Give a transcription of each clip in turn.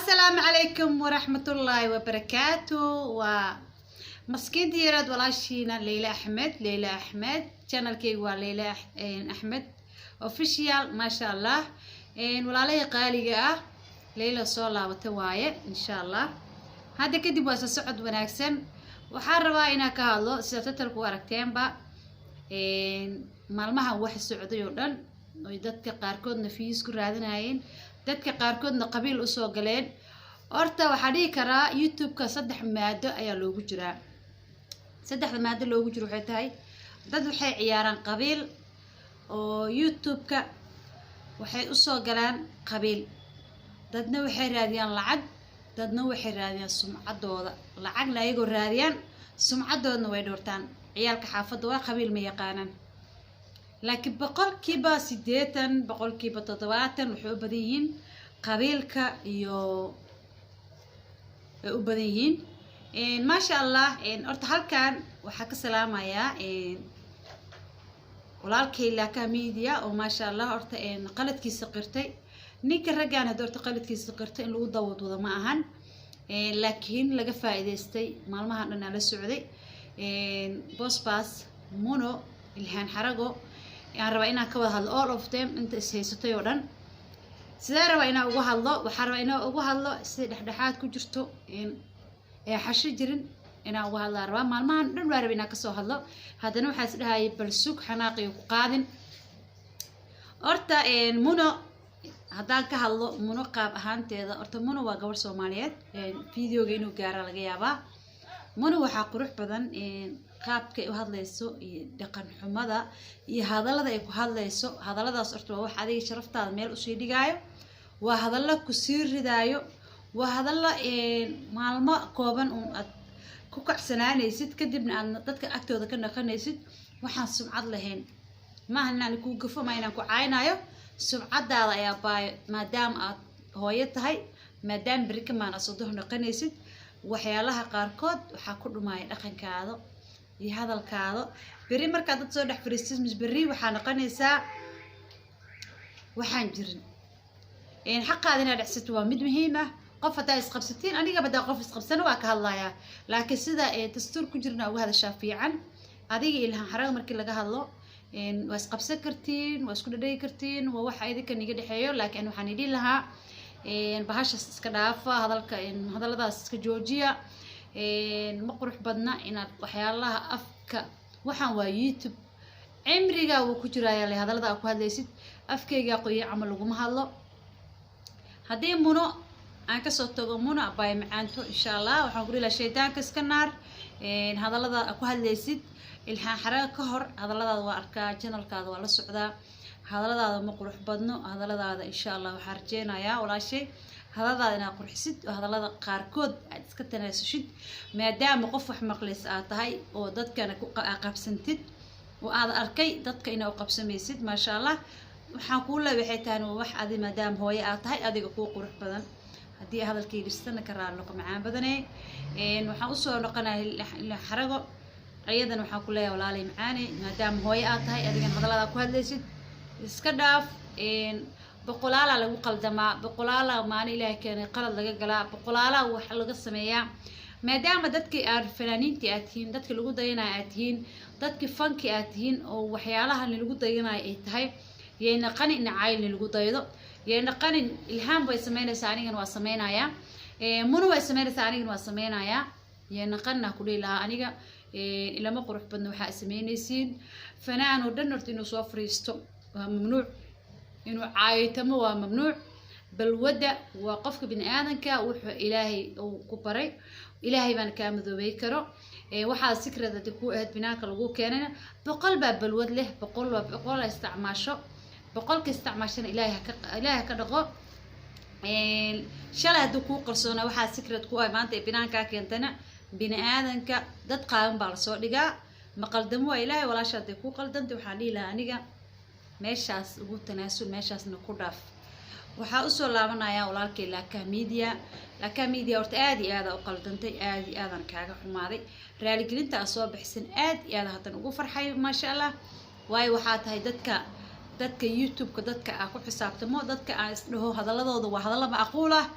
السلام عليكم ورحمة الله وبركاته. ومسكين ديراد والاشينا ليلى أحمد channel كي ليلى أحمد official ما شاء الله. ولا لي قالي ليلى صلاة وتواية إن شاء الله. هذا كدي بس سعد وناكسن وحروا إنا كهالله ستترك وركتين با مالمها واحد سعودي يودن ويدتك قاركود نفيس كرادناين dadka qaarkoodna qabiil u soo galeen horta waxa dhigi karaa youtube-ka saddex maado ayaa loogu jiraa. saddexda maado loogu jiro waxay tahay dad waxay ciyaaraan qabiil oo youtube-ka waxay u soo galaan qabiil, dadna waxay raadiyaan lacag, dadna waxay raadiyaan sumcadooda. lacagna ayagoo raadiyaan sumcadoodna way dhortaan. ciyaalka xaafadda waa qabiil ma yaqaanaan, laakiin boqolkiiba 80 boqolkiiba 70 waxay u badan yihiin qabiilka iyo u badan yihiin ma sha Allah. horta halkan waxa ka salaamayaa walaalkay Laka Media oo ma sha Allah horta qaladkiisa qirtay. ninka raggan hadda horta qaladkiisa qirtay in lagu daawado ma ahan, laakiin laga faa'iideystay maalmaha dhan la socday. Bosbas Muno Ilhaan Xarago يعني ربا إنا كوا هذا all of them أنت سيستوي ودن سيدا ربا إنا أقوى هذا وحربا إنا أقوى هذا سيد حدحات كجرتو إن حشر جرين إنا أقوى هذا ربا ما نرى ربا إنا كسو هذا نوع حاسد هاي بالسوق حناقي وقادن أرتا إن منو هذا كهذا منو قاب هانت هذا أرتا منو وجور سوماليات فيديو جينو جارا لجيابا منو وحق روح بدن qaabka ay u hadlayso iyo dhaqan xumada iyo hadallada ay ku hadlayso. hadalladaas horta waa wax adiga sharaftaada meel u sii dhigaayo, waa hadallo ku sii ridaayo, waa hadallo maalmo kooban aad ku kacsanaanaysid kadibna aad dadka agtooda ka naqanaysid waxaan sumcad lahayn. maaha inaan ku gafo ma inaan ku caaynayo sumcadaada ayaa baayo, maadaama aad hooyo tahay, maadaama beri ka maan asoo naqanaysid waxyaalaha qaarkood waxaa ku dhumaaya dhaqankaada iyo hadalkaada. beri markaad dad soo dhex fariistid mis beri waxaa noqonaysaa waxaan jirin. xaqaada inaad dhexsato waa mid muhiim ah. qof hadaa isqabsatiin aniga badaa qof isqabsana waa ka hadlayaa, laakiin sida dastuur ku jirna uga hadashaa fiican. adiga Ilhaan Xarago markii laga hadlo waa isqabsan kartiin, waa isku dhadhagi kartiin, waa waxa idinka niga dhexeeyo. laakiin waxaan idin lahaa bahashaas iska dhaafa, hadalladaas iska joojiya. ma qurux badna inaad waxyaalaha afka waxaan waa youtube cimriga uu ku jiraaya le hadallada aad ku hadlaysid afkayga qoyo camal laguma hadlo. haddii muno aan ka soo tago muno abay macaanto insha Allah waxaan ku leeyahay shaydaanka iska naar. hadallada aad ku hadlaysid Ilhaan Xarago ka hor hadalladaada waa arkaa, channelkaada waa la socdaa. hadalladaada ma qurux badno. hadalladaada insha Allah waxaan rajeynayaa walaashay hadalladaada inaad qurxisid oo hadallada qaarkood aad iska tanaasushid, maadaama qof wax maqlays aad tahay oo dadkana ku qabsantid oo aad arkay dadka inaad u qabsamaysid. ma sha Allah waxaan kuu leeyahay waxay tahay wax adi maadaama hooyo aad tahay adiga kuu qurux badan. haddii hadalkayga dhistana ka raali noqo macaan badanay. waxaan u soo noqonahay Ilhaan Xarago ayadan waxaan ku leeyahay walaalay macaanay maadaama hooyo aad tahay adigana hadallada ku hadlaysid iska dhaaf. boqolaala lagu qaldamaa, boqolaala maana ilaahay keenay qalad laga galaa, boqolaala wax laga sameeyaa. maadaama dadkii aad fanaaniintii aad tihiin, dadkii lagu dayanayo aad tihiin, dadkii fanki aad tihiin oo waxyaalaha lagu dayanayo ay tahay yeena qani in caayil lagu daydo, yeena qani Ilhaan way sameynaysaa anigana waa sameynayaa, muno way sameynaysaa anigana waa sameynayaa. yeena qanna ku leeyahay aniga ilama qurux badna waxa sameynaysiin. fanaan oo dhan horta inuu soo fariisto waa mamnuuc, inuu caayitamo waa mamnuuc. balwada waa qofka bini aadanka wuxuu ilaahay uu ku baray, ilaahay baan ka madoobay karo. waxaa sikrada ku aad binaanka lagu keenay boqol baa balwad leh, boqol isticmaasho, boqolka isticmaashana ilaahay ka dhaqo. shalay haduu ku qarsoona waxaa sikrad ku ah maanta binaanka keentana bini aadanka dad qaadan baa la soo dhigaa. ma qaldamo waa ilaahay walaashaad ku qaldantay. waxaan dhihi aniga meeshaas ugu tanaasul, meeshaasna ku dhaaf. waxaa u soo laabanayaa walaalkay Laka Media horta aad iyo aad u qaldantay, aad iyo aadan kaaga xumaaday. raali gelinta soo bixsan aad iyo aad hadan ugu farxay ma sha Allah. waayo waxaa tahay dadka youtube-ka dadka ku xisaabtamo, dadka aan isdhaho hadalladooda waa hadallo macquul ah,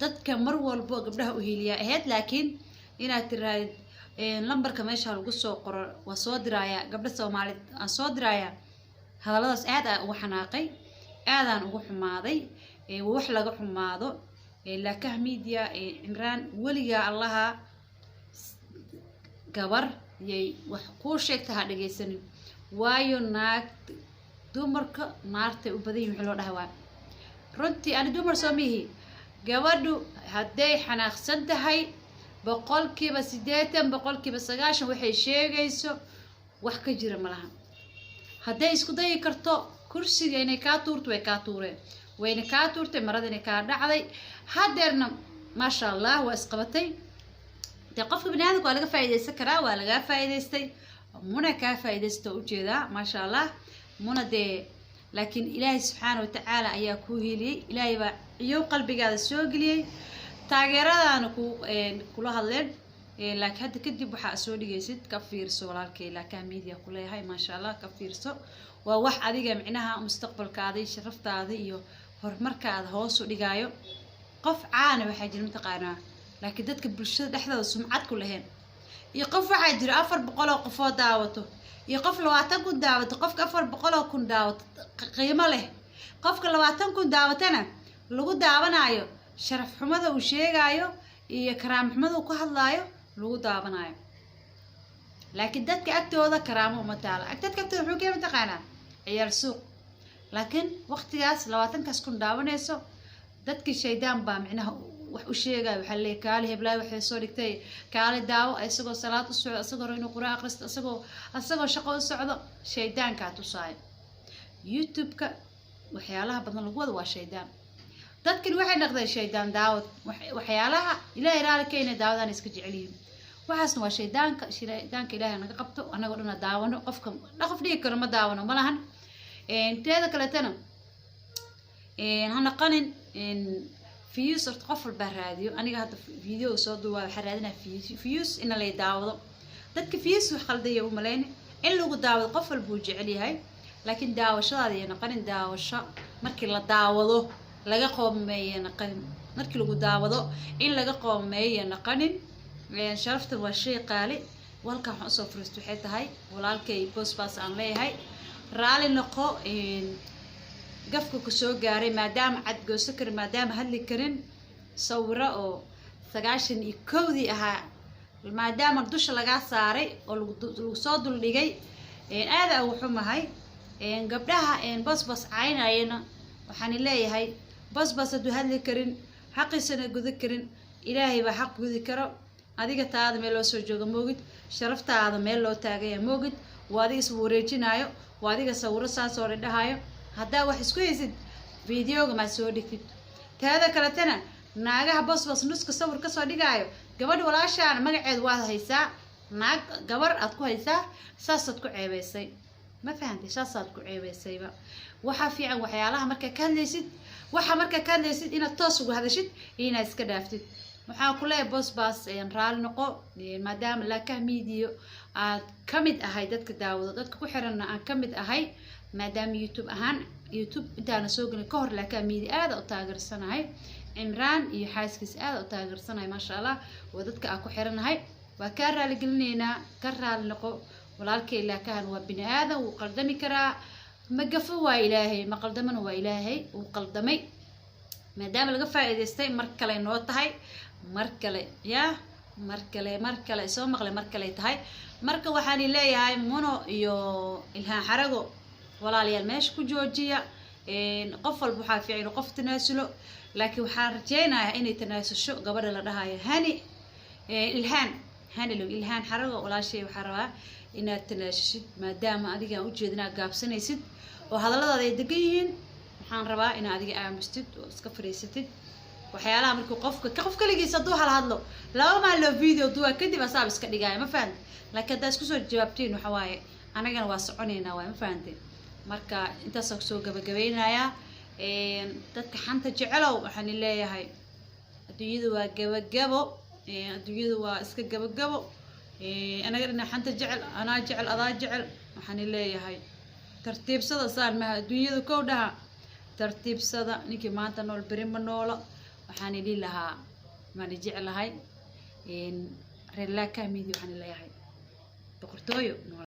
dadka mar walbo gabdhaha u hiiliya ahayd laakiin inaad tiraahid lambarka meesha lagu soo qoro waa soo diraya gabdha Soomaaliyeed aan soo diraya hadaladaas aad aan ugu xanaaqay aadaan ugu xumaaday wax laga xumaado laakah media Imraan waliga allaha gabar yay wax ku sheegta ha dhageysanin waayo naag dumarka naartay u badan yihiin loo dhahay waa runtii aan dumar Soomaaliyeed gabadhu haday xanaaqsan tahay boqolkiiba 80 boqolkiiba 90 waxay sheegayso wax ka jira malaha haday isku day karto kursiga inay ka tuurto way ka tuureen wayna ka tuurtay marada inay ka dhacday hadeerna ma sha Allah waa isqabatay de qofka binaadamka waa laga faa'iideysan karaa waa laga faa'iideystay muna ka faa'iideysto u jeeda ma sha Allah muna de laakiin Ilaahay subhanahu wa ta'ala ayaa ku hiiliyay Ilaahay baa iyo qalbigaada soo galiyay taageeradana kula hadleen laakiin hadda kadib waxa soo dhigaysid ka fiirso walaalkay laakah media ku leeyahay ma sha Allah ka fiirso waa wax adiga micnaha mustaqbalkaada sharaftaada iyo horumarkaada hoos u dhigayo qof caana waxa jira mataqaana laakiin dadka bulshada dhexdooda sumcad ku lahayn iyo qof waxa jira 400 qof oo daawato iyo qof 20 kun daawato qofka 400 kun daawato qiimo leh qofka 20 kun daawatana lagu daawanayo sharaf xumada uu sheegayo iyo karaam xumada uu ku hadlaayo lagu daawanayo laakiin dadka agtooda karaamo uma taala dadka agtooda wuxuu ka mataqaana ciyaar suuq laakiin waqtigaas 20 kaas kun daawanayso dadkii shaydaan baa micnaha wax u sheegay waxa la kaali heblaay waxay soo dhigtay kaali daawo isagoo salaad u socdo isagoo inuu quraan akhristo isagoo shaqo u socdo shaydaanka tusay YouTube-ka waxyaalaha badan lagu wada waa shaydaan dadkan waxay noqdeen shaydaan daawad waxyaalaha Ilaahay raali keenay daawadan iska jecelyihiin waxaasna waa shaydaanka Ilaahay naga qabto anaga dhana daawano qofka dhaqaf dhigi karo ma daawano malahan teeda kale tana hana qanin views or qof walba raadiyo aniga hadda video soo duubay waxa raadinaa views in la daawado dadka views wax qaldayo u maleyn in lagu daawado qof walba uu jecel yahay laakiin daawashadaada iyo qanin daawasho markii la daawado laga qoomeeyay qanin markii lagu daawado in laga qoomeeyay qanin sharafta waa shay qaali walka waxaan soo fariisto waxay tahay walaalkay boosbaas aan leeyahay raali noqo gafka ku soo gaaray maadaama cad gooso karin maadaama hadli karin sawiro oo 91 ahaa maadaama dusha laga saaray oo lagu soo dul dhigay aad ugu xumahay gabdhaha boosbaas caynayna waxaan leeyahay boosbaas hadu hadli karin xaqiisana gudu karin Ilaahay baa xaq gudi karo adiga taada meel loo soo joogo moogid sharaftaada meel loo taagay moogid waadi is wareejinayo waadiga sawiro saas oo dhahayo hadaa wax isku haysid videoga ma soo dhigtid taada kale tana naagaha boosbaas nuska sawir ka soo dhigayo gabadh walaashaan magaceed waa haysaa naag gabar aad ku haysaa saasad ku ceebeysay ma fahantay saasad ku ceebeysayba waxa fiican waxyaalaha marka ka hadlaysid inaad toos ugu hadashid inaad iska dhaaftid waxaan ku leeyahay boosbaas raali noqo maadaama laakah media aad kamid ahay dadka daawado dadka ku xiranna aan kamid ahay maadaama YouTube intaana soo galin ka hor laakah media aad u taageersanahay Imraan iyo xaaskiis aad u taageersanahay ma sha Allah waa dadka aan ku xiranahay waa ka raali gelineynaa ka raali noqo walaalkay laakahan waa bini aadam uu qaldami karaa ma gafo waa Ilaahay ma qaldamana waa Ilaahay uu qaldamay maadaama laga faa'iideystay mar kale noo tahay mar kale soo maqlay mar kale tahay marka waxaan leeyahay Muno iyo Ilhaan Xarago walaalayaal meesha ku joojiya qof walba waxa fiican qof tanaasulo laakiin waxaan rajaynayaa inay tanaasusho gabadha la dhahayo Ilhaan Xarago walaashay waxa rabaa inaad tanaasulid maadaama adiga u jeedina gaabsanaysid oo hadalladaada ay degan yihiin waxaan rabaa in adiga aamustid oo iska fariisatid waxyaalaha markuu qof kaligiisa duu hadlo laba maalin video duwa kadib asaab iska dhigay ma fahant laakiin hada isku soo jawaabtiin waxa waaye anagana waa soconeynaa waa ma fahanteen marka intaas soo gabagabeynaya dadka xanta jecelow waxaan leeyahay adduunyadu waa gabagabo adduunyadu waa iska gabagabo anaga dhina xanta jecel ana jecel adaa jecel waxaan leeyahay tartiibsada saan ma adduunyadu koow dhaha tartiibsada ninkii maanta nool bari ma noolo waxaan idin lahaa maan jeclahay reer laa kaamidi waxaan leeyahay boqortooyo